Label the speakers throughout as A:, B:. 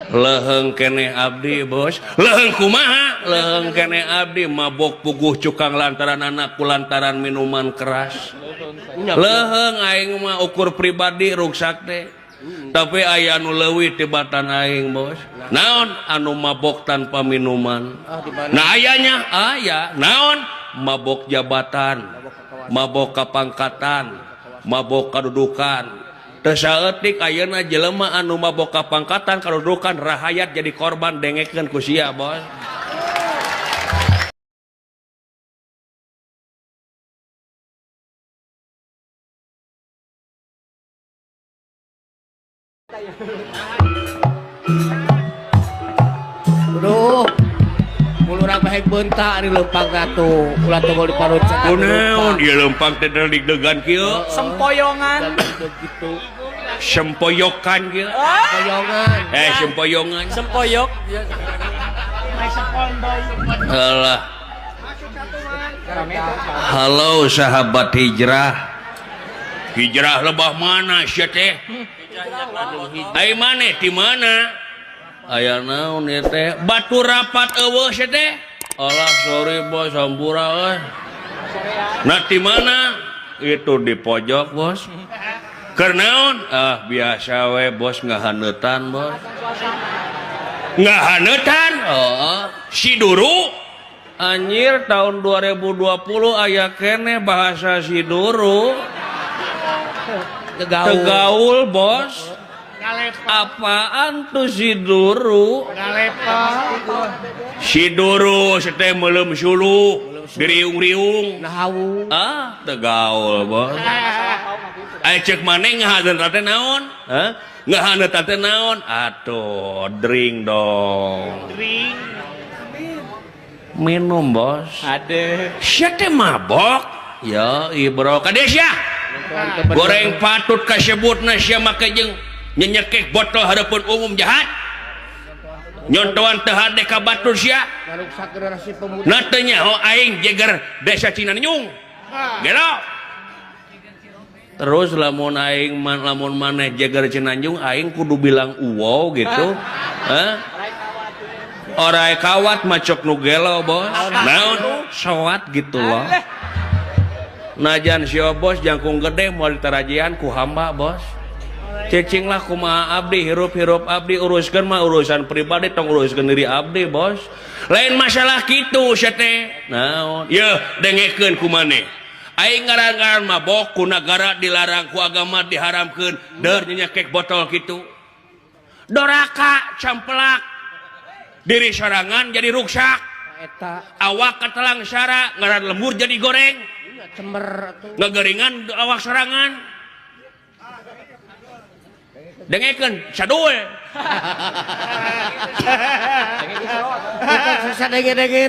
A: leheng kene abdi bos leheng kumaha leheng kene abdi mabok puguh cukang lantaran anakku lantaran minuman keras leheng aing mah ukur pribadi ruksak teh tapi aya anu leuwih tibatan aing bos naon anu mabok tanpa minuman nah ayanya aya naon mabok jabatan mabok kapangkatan mabok kadudukan saeutik ayeuna jelema anu mabok kapangkatan kadudukan rahayat jadi korban dengekeun ku sia bos
B: Aduh, mulurang baik bentak di lempang ratu, ulah tunggu di parut sana.
A: kunaon ieu lempang teh degan kieu
C: Sempoyongan.
B: Begitu.
A: sempoyokan kieu
B: Poyongan.
A: sempoyongan
C: Sempoyok.
A: alah halo sahabat hijrah lebah mana sia teh ai maneh di mana aya naon ieu teh batu rapat eueuh sia teh alah sorry bos sampura euy nah di mana itu di pojok bos keur naon biasa we bos ngahaneutan bos ngahaneutan si duru anjir tahun 2020 aya kene bahasa si duru tegaul bos apaan tuh si duru si duru seteh meuleum sulu diriung-riung
B: Nahawu.
A: tegaul bos aya cek maneh ngahaneutan teh naon ngahaneutan teh naon atuh drink dong minum bos
C: Ada.
A: sia teh mabok ya ibro kadesya goreng patut kasebutna sia make jeung nyenyekek botol harapan umum jahat nyontoan teu hade ka batur sia
B: Ngaruksak generasi pemuda.
A: na teu nyaho aing jeger desa Cinanjung gelo terus lamun aing lamun maneh jeger Cinanjung aing kudu bilang uwo gitu orai kawat macok nu gelo bos naon sowat gitu loh najan si bos jangkung gede mau ditarajian ku hamba bos cicing lah kumaha abdi hirup abdi uruskeun mah urusan pribadi tong uruskeun diri abdi bos lain masalah kitu sia teh naon ye dengekeun ku maneh aing ngaran-ngaran mabok ku nagara dilarang ku agama diharamkeun deur nyekek botol kitu doraka camplak diri sorangan jadi ruksak
B: Eta
A: awak katelang syara ngaran lembur jadi goreng
B: cemer atuh.
A: ngageringan awak sorangan dengekeun sadul
B: Susah dege-dege.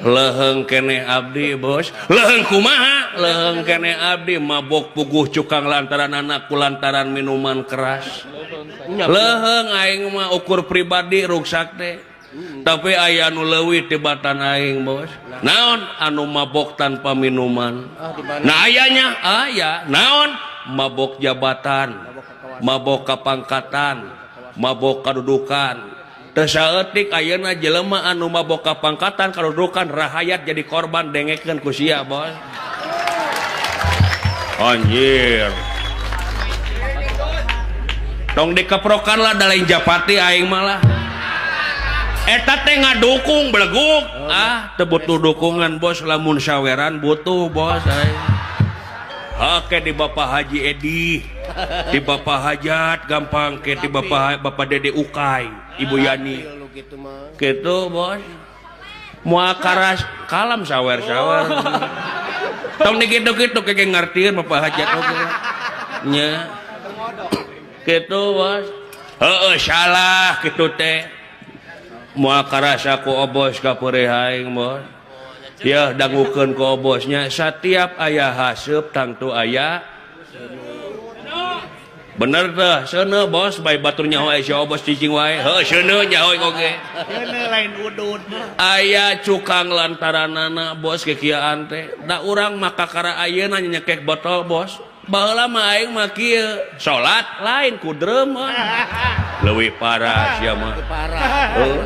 A: leheng kene abdi bos leheng kumaha leheng kene abdi mabok puguh cukang lantaran anakku lantaran minuman keras leheng aing mah ukur pribadi ruksak teh tapi aya anu leuwih tibatan aing bos naon anu mabok tanpa minuman nah ayanya aya naon mabok jabatan mabok kapangkatan mabok kadudukan teu saeutik ayeuna jelema anu mabok kapangkatan kadudukan rahayat jadi korban dengekeun ku sia bos anjir tong dikeprokan lah da lain japati aing malah eta teh ngadukung beleguk teu butuh dukungan bos lamun saweran butuh bos aing oke di Bapak Haji Edi di Bapak Hajat gampang ke di Bapak Dede Ukay Ibu Yani gitu bos moal karas kalam sawer-sawer tong dikitu-kitu keke ngartieun Bapak Hajat oge nya gitu bos heueuh salah kitu teh moal karasa ku obos ka peureuh aing bos ya dangukeun ku obosnya setiap aya haseup tangtu aya bener teh seuneu bos bae batur nyaho aya si obos cicing wae heuh seuneu nyaho oge
C: Ini lain udud.
A: aya cukang lantaranana bos kekiaan teh da urang maka kara ayeuna nyekek botol bos baheula mah aing mah kieu salat lain ku dreum leuwih parah sia mah
B: Parah.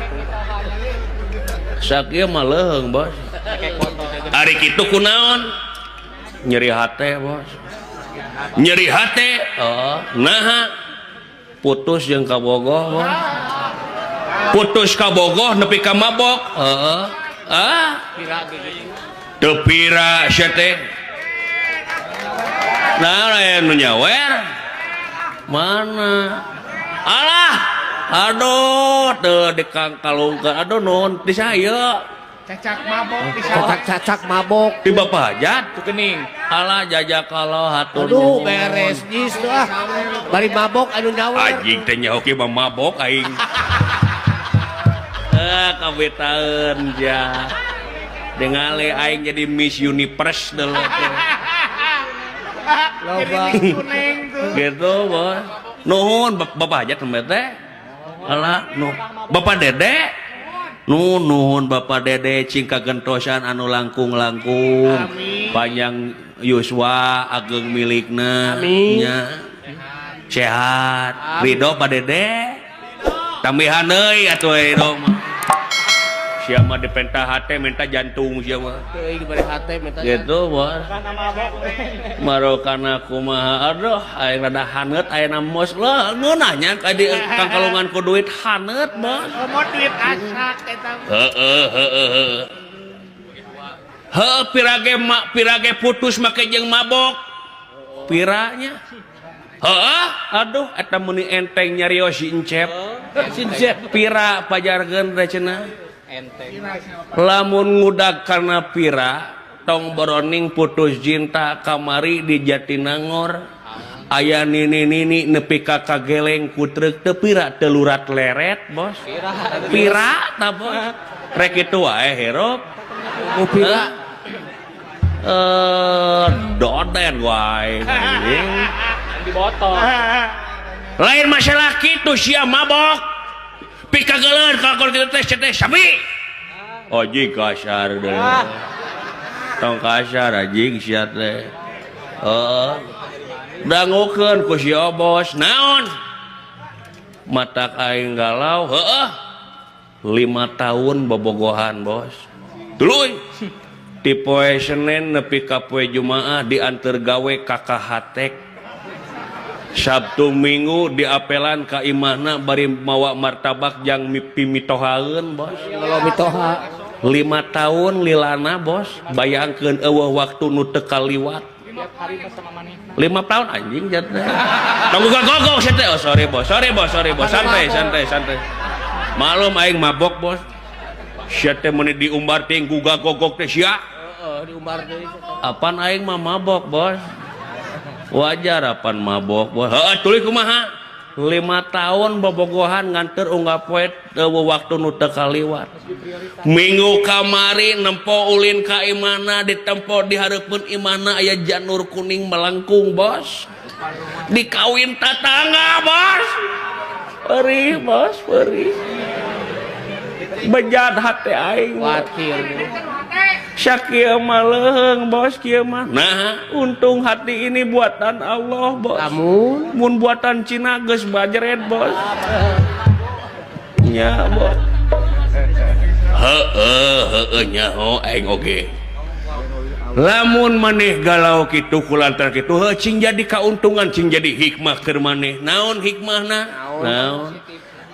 A: sakieu mah leuheung bos ari kitu kunaon nyeri hate bos nyeri hate nah putus jeung kabogoh bos putus kabogoh nepi ka mabok teu pira sia teh nah anu nyawer mana alah aduh teu dikangkalungkeun aduh naon di saya
C: Cacak mabok di
B: Cacak mabok.
A: di bapak hajat
C: Tuh kening.
A: alah jajak kalau hatur
B: Aduh beres jis tuh ah. Bari mabok anu nyawer.
A: anjing teh nya oke mah mabok aing kabetaeun ja dengale aing jadi Miss Universe dulu
B: Loba.
C: Kuning tuh.
A: gitu bos nuhun bapak hajat teh alah nu bapak dede nuhun bapak dede cing kagentosan anu langkung-langkung panjang yuswa ageng milikna nya sehat ridho pak dede tambihan deui atuh ridho mah sia mah dipentah hate minta jantung sia mah
B: Teuing bari hate minta.
A: gitu bos
C: Karena mabok.
A: marokana kumaha aduh aing rada haneut aya mos lah ngeunahnya ka di kangkalungan ku duit haneut bos
C: Mau duit asak eta.
A: heueuh pirage putus make jeung mabok piranya heueuh aduh eta muni enteng nyarios si encep pira pajargeun da cenah lamun ngudag karena pira tong boroning putus cinta kamari di Jatinangor aya nini nepi ka kageleng ku treuk teu pira teu lurat leret bos pira ta bos rek kitu wae herop
B: Ku pira.
A: doden wae
C: Di botol.
A: lain masalah kitu sia mabok pikageuleun kakor kitu teh sabi oji kasar deh tong kasar anjing sia teh dangukeun ku si bos naon matak aing galau 5 tahun bobogohan bos tuluy ti poe Senin nepi ka poe Jumaah diantar gawe ka Kahatek Sabtu Minggu diapelan ka imahna bari mawa martabak jang pimitohaeun bos
B: Kalau mitoha
A: 5 tahun lilana bos bayangkeun eueuh waktu nu teu kaliwat 5 tahun anjing jatna tong gogok sia teh oh sorry bos santai malum aing mabok bos sia teh meuni diumbar teh gugagogok teh sia
B: diumbar deui.
A: apan aing mah mabok bos wajar apan mabok bos heuh tuluy kumaha 5 tahun bobogohan nganter unggah poe waktu nu teu kaliwat minggu kamari nempo ulin ka imana ditempo di hareupeun imana aya janur kuning melengkung bos dikawin tatangga bos perih bos perih bejat hati aing
B: Watir.
A: Syakieu mah leuheung bos kieu mah. Nah, untung hati ini buatan Allah, bos. Mun buatan Cina geus bajret, bos. Nya, bos. Heueuh nyaho aing oge. Lamun maneh galau kitu kulantar kitu heuh cing jadi kauntungan cing jadi hikmah keur maneh. Naon hikmahna? Naon?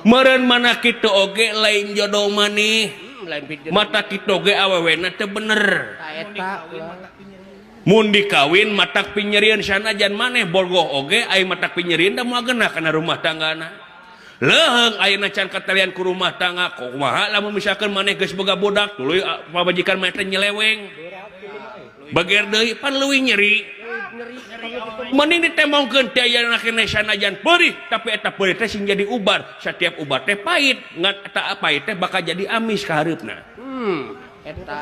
A: Meureun mana kitu oge lain jodoh maneh. Mata kitu ge awewena teu bener. Mun dikawin matak pinyerieun sanajan maneh bogoh oge ai matak pinyerieun da moal geunah kana rumah tanggana. Leuheung ayeuna can katalian ku rumah tangga kumaha lamun misalkan maneh geus boga budak tuluy pabajikan maneh teh nyeleweng. Bager deui pan leuwih nyeri. Mending ditembongkeun teh ayeuna keneh sanajan perih tapi eta perih teh sing jadi ubar. Satiap ubar teh pahit, ngan eta pahit teh bakal jadi amis ka hareupeuna.
B: Eta.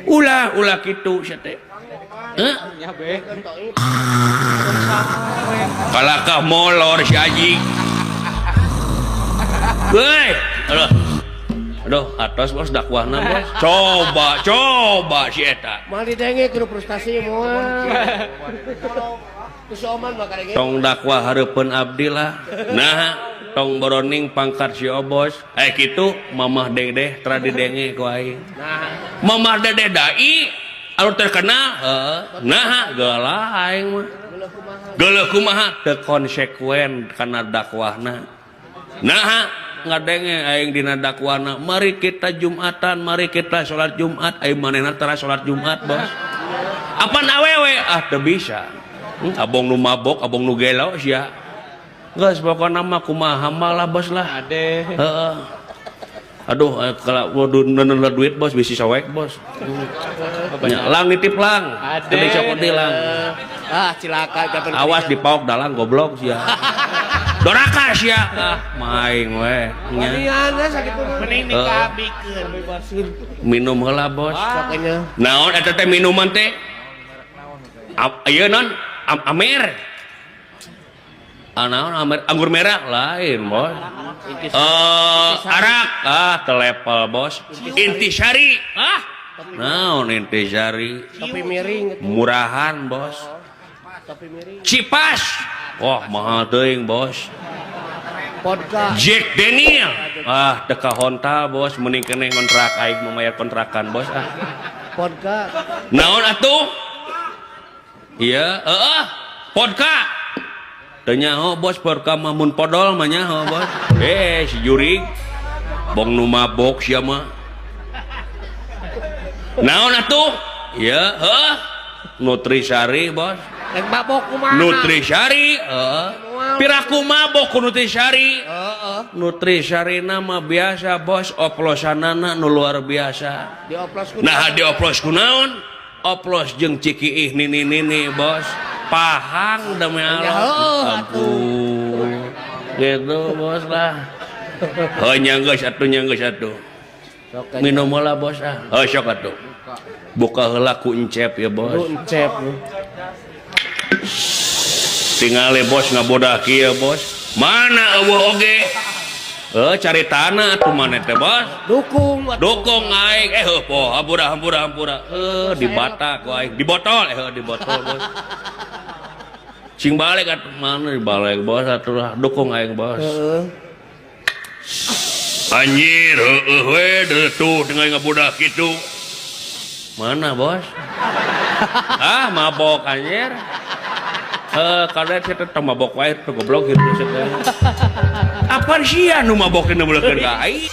A: Ulah kitu sia teh.
C: Ya be.
A: Kalakah molor si anjing. Weh, aduh, atos bos dakwahna bos. Coba si eta.
B: Mal didenge kudu frustasi moal. Kusoman makanya.
A: tong dakwah hareupeun abdi lah. Nah, tong boroning pangkat si Obos. Kitu Mamah Dedeh tra didenge ku aing.
B: Nah,
A: Mamah Dedeh dai anu terkenal, nah geula aing mah. Geuleuh kumaha teu konsekuen kana dakwahna. Nah, ngadenge aing dina dakwahna, mari kita Jumatan, mari kita salat Jumat, aing manehna tara salat Jumat, Bos. Apan awewe teu bisa. Abong nu mabok, abong nu gelo sia. Geus pokona mah kumaha malah Bos lah.
C: Ade.
A: Heeh. Aduh, kalau neuneuh duit Bos bisi sawek Bos. Nya, lang nitip lang.
C: Ade.
A: Teu cokot lang.
B: cilaka japan.
A: Awas dipaok dalang goblok sia. Doraka sia. Maing we. Nya.
B: Maniana sakit
C: Mending nikabikeun.
B: bebasin.
A: Minum heula Bos.
B: Makanya
A: Naon eta teh minuman teh? Ieu non Amer. Naon Amer anggur merah lain Bos. Arak telepel Bos. Intisari. Naon intisari?
B: topi miring.
A: Murahan Bos.
B: Topi miring.
A: Cipas. Wah mahal teuing Bos.
B: Vodka.
A: Jack Daniel. Teu kahontal Bos, mending keneh kontrak aing memayar kontrakan Bos.
B: Vodka.
A: Naon atuh? Iya, vodka. Teu nyaho Bos, vodka mah mun podol mah nyaho Bos. Si jurig. Bong nu mabok sia mah. Naon atuh? Iya, Nutrisari Bos.
B: Rek mabok kumaha?
A: Nutrisari, piraku mabok ku Nutrisari. Nutrisari nama biasa Bos, oplosanana nu luar biasa.
B: Dioplos ku.
A: Nah dioplos ku naon? Oplos jeung cikiih nini Bos. Pahang demi Allah. Ampun. Gitu Bos lah. Nyanggeus atuh. Minum heula Bos sok atuh. Buka heula ku encep ya Bos.
B: Encep.
A: Tingale Bos ngabodah kieu Bos. Mana eueuh oge? Caritana atuh maneh teh Bos. Dukung aing poh hampura. Di bata ku aing. Di botol Bos. Cing balik atuh mana di balik Bos atuh dukung aing Bos. Anjir we tuh dengan ngabodah kitu. Mana Bos? Mabok anjir. Kada saya teh mabok wae teh goblok gitu. Apaan sia nu mabok dina meulekeun ka aing?